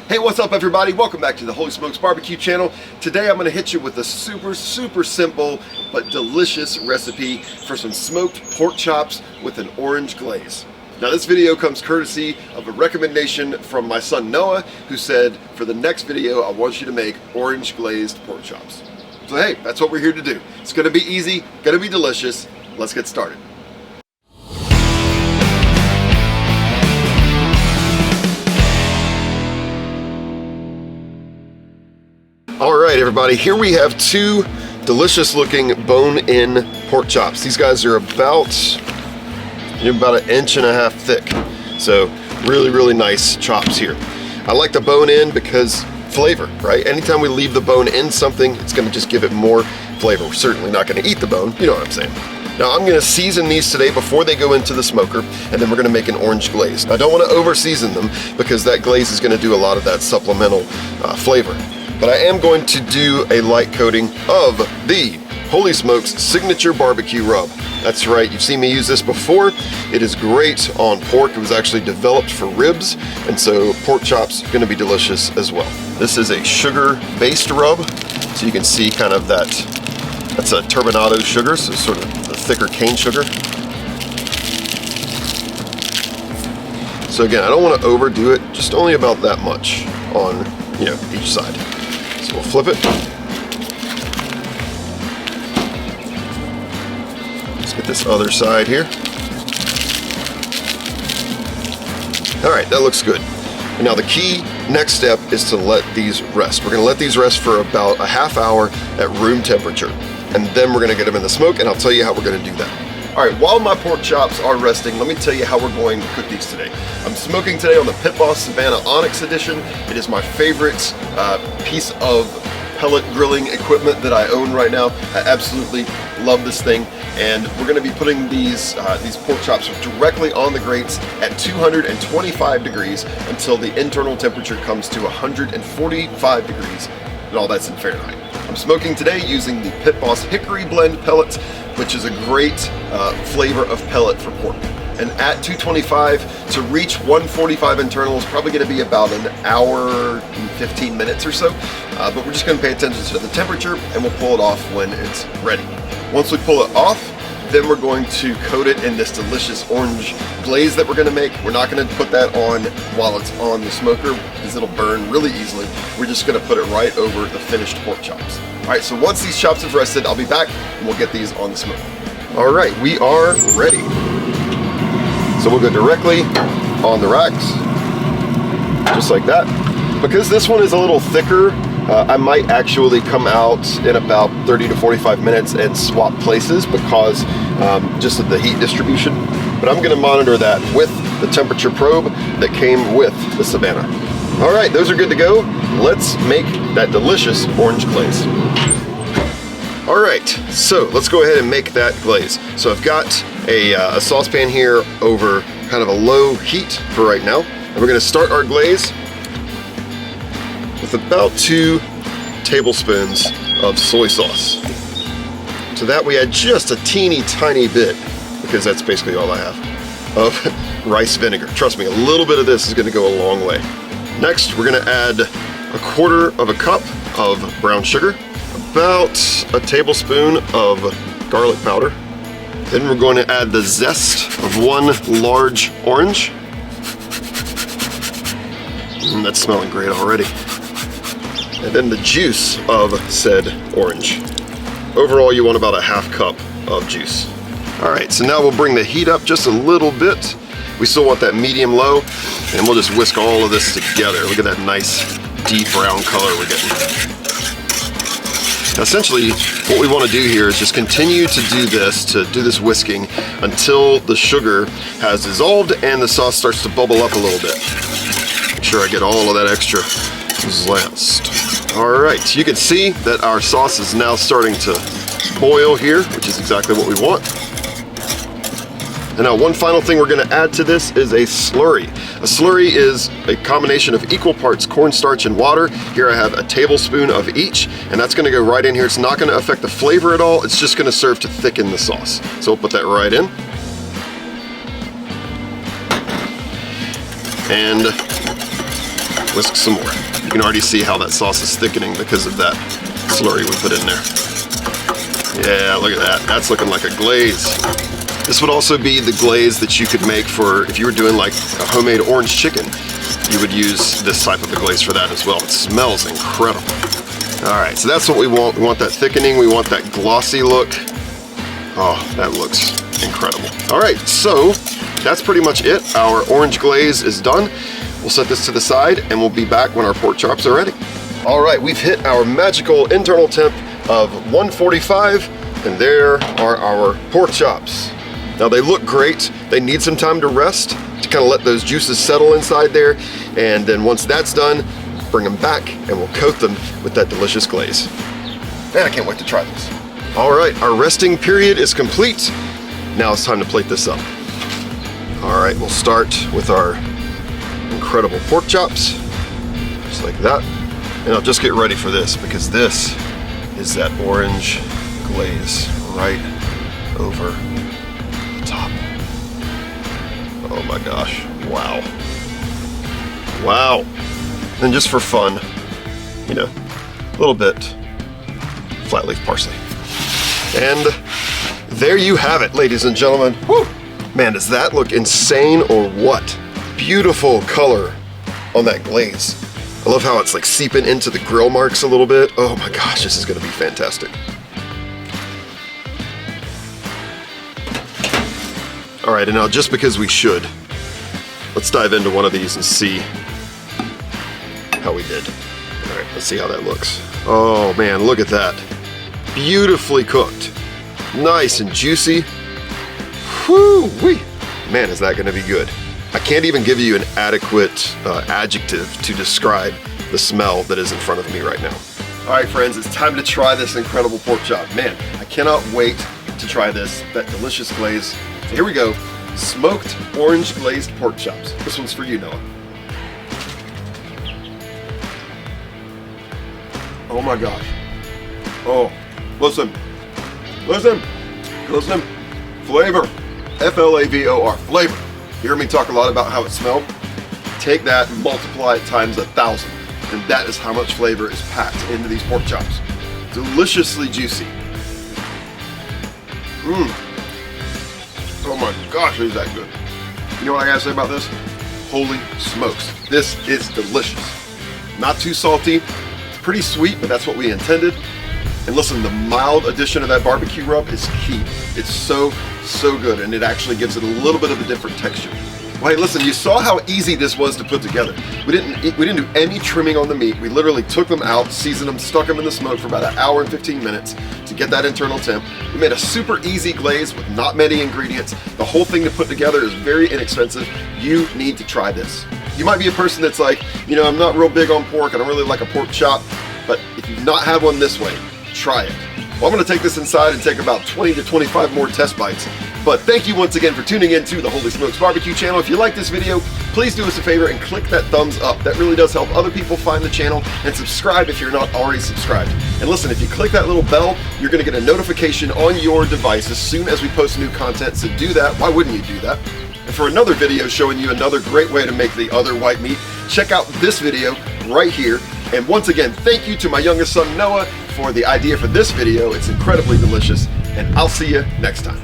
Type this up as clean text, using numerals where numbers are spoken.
Hey, what's up everybody? Welcome back to the Holy Smokes Barbecue channel. Today I'm going to hit you with a super simple but delicious recipe for some smoked pork chops with an orange glaze. Now this video comes courtesy of a recommendation from my son Noah, who said for the next video I want you to make orange glazed pork chops. So hey, that's what we're here to do. It's going to be easy, going to be delicious. Let's get started. Alright everybody, here we have two delicious looking bone-in pork chops. These guys are about an inch and a half thick. So really nice chops here. I like the bone in because flavor, right? Anytime we leave the bone in something, it's going to just give it more flavor. We're certainly not going to eat the bone, you know what I'm saying. Now I'm going to season these today before they go into the smoker, and then we're going to make an orange glaze. I don't want to over season them because that glaze is going to do a lot of that supplemental flavor. But I am going to do a light coating of the Holy Smokes Signature Barbecue Rub. That's right, you've seen me use this before. It is great on pork. It was actually developed for ribs, and so pork chops are going to be delicious as well. This is a sugar-based rub, so you can see kind of that's a turbinado sugar, so sort of the thicker cane sugar. So again, I don't want to overdo it, just only about that much on, each side. So we'll flip it. Let's get this other side here. All right, that looks good. And now the key next step is to let these rest. We're gonna let these rest for about a half hour at room temperature. And then we're gonna get them in the smoke, and I'll tell you how we're gonna do that. All right, while my pork chops are resting, let me tell you how we're going to cook these today. I'm smoking today on the Pit Boss Savannah Onyx Edition. It is my favorite piece of pellet grilling equipment that I own right now. I absolutely love this thing, and we're going to be putting these pork chops directly on the grates at 225 degrees until the internal temperature comes to 145 degrees, and all that's in Fahrenheit. I'm smoking today using the Pit Boss Hickory Blend pellets, which is a great flavor of pellet for pork. And at 225, to reach 145 internal is probably going to be about an hour and 15 minutes or so. But we're just going to pay attention to the temperature, and we'll pull it off when it's ready. Once we pull it off, then we're going to coat it in this delicious orange glaze that we're going to make. We're not going to put that on while it's on the smoker because it'll burn really easily. We're just going to put it right over the finished pork chops. All right, so once these chops have rested, I'll be back and we'll get these on the smoker. All right, we are ready. So we'll go directly on the racks, just like that. Because this one is a little thicker, I might actually come out in about 30 to 45 minutes and swap places because just of the heat distribution. But I'm going to monitor that with the temperature probe that came with the Savannah. All right, those are good to go. Let's make that delicious orange glaze. All right, so let's go ahead and make that glaze. So I've got a saucepan here over kind of a low heat for right now. And we're going to start our glaze with about 2 tablespoons of soy sauce. To that we add just a teeny tiny bit, because that's basically all I have, of rice vinegar. Trust me, a little bit of this is going to go a long way. Next, we're going to add 1/4 cup of brown sugar, about a tablespoon of garlic powder. Then we're going to add the zest of 1 large orange. That's smelling great already. And then the juice of said orange. Overall, you want about a 1/2 cup of juice. All right, so now we'll bring the heat up just a little bit. We still want that medium low, and we'll just whisk all of this together. Look at that nice deep brown color we're getting. Now, essentially, what we want to do here is just continue to do this whisking until the sugar has dissolved and the sauce starts to bubble up a little bit. Make sure I get all of that extra zest. All right, you can see that our sauce is now starting to boil here, which is exactly what we want. And now one final thing we're going to add to this is a slurry. A slurry is a combination of equal parts cornstarch and water. Here I have a tablespoon of each, and that's going to go right in here. It's not going to affect the flavor at all. It's just going to serve to thicken the sauce. So we'll put that right in. And whisk some more. You can already see how that sauce is thickening because of that slurry we put in there. Yeah, look at that. That's looking like a glaze. This would also be the glaze that you could make for, if you were doing like a homemade orange chicken, you would use this type of a glaze for that as well. It smells incredible. All right, so that's what we want. We want that thickening. We want that glossy look. Oh, that looks incredible. All right, so that's pretty much it. Our orange glaze is done. We'll set this to the side and we'll be back when our pork chops are ready. All right, we've hit our magical internal temp of 145, and there are our pork chops. Now they look great. They need some time to rest to kind of let those juices settle inside there. And then once that's done, bring them back and we'll coat them with that delicious glaze. Man, I can't wait to try this. All right, our resting period is complete. Now it's time to plate this up. All right, we'll start with our incredible pork chops, just like that. And I'll just get ready for this because this is that orange glaze right over the top. Oh my gosh, wow. Wow. And just for fun, you know, a little bit flat leaf parsley. And there you have it, ladies and gentlemen. Woo! Man, does that look insane or what? Beautiful color on that glaze. I love how it's like seeping into the grill marks a little bit. Oh my gosh, this is gonna be fantastic. All right, and now just because we should, let's dive into one of these and see how we did. All right, let's see how that looks. Oh man, look at that. Beautifully cooked. Nice and juicy. Whoo-wee. Man, is that gonna be good. I can't even give you an adequate adjective to describe the smell that is in front of me right now. All right, friends, it's time to try this incredible pork chop. Man, I cannot wait to try this, that delicious glaze. So here we go, smoked orange glazed pork chops. This one's for you, Noah. Oh my gosh. Oh, listen, flavor, F-L-A-V-O-R, flavor. You heard me talk a lot about how it smelled? Take that and multiply it times 1,000, and that is how much flavor is packed into these pork chops. Deliciously juicy. Oh my gosh, is that good. You know what I gotta say about this? Holy smokes, this is delicious. Not too salty, it's pretty sweet, but that's what we intended. And listen, the mild addition of that barbecue rub is key. It's so good, and it actually gives it a little bit of a different texture. Well, hey, listen, you saw how easy this was to put together. We didn't do any trimming on the meat. We literally took them out, seasoned them, stuck them in the smoke for about 1 hour and 15 minutes to get that internal temp. We made a super easy glaze with not many ingredients. The whole thing to put together is very inexpensive. You need to try this. You might be a person that's like, you know, I'm not real big on pork, I don't really like a pork chop, but if you've not had one this way, try it. Well, I'm gonna take this inside and take about 20 to 25 more test bites. But thank you once again for tuning in to the Holy Smokes Barbecue channel. If you like this video, please do us a favor and click that thumbs up. That really does help other people find the channel, and subscribe if you're not already subscribed. And listen, if you click that little bell, you're gonna get a notification on your device as soon as we post new content. So do that. Why wouldn't you do that? And for another video showing you another great way to make the other white meat, check out this video right here. And once again, thank you to my youngest son, Noah, for the idea for this video. It's incredibly delicious, and I'll see you next time.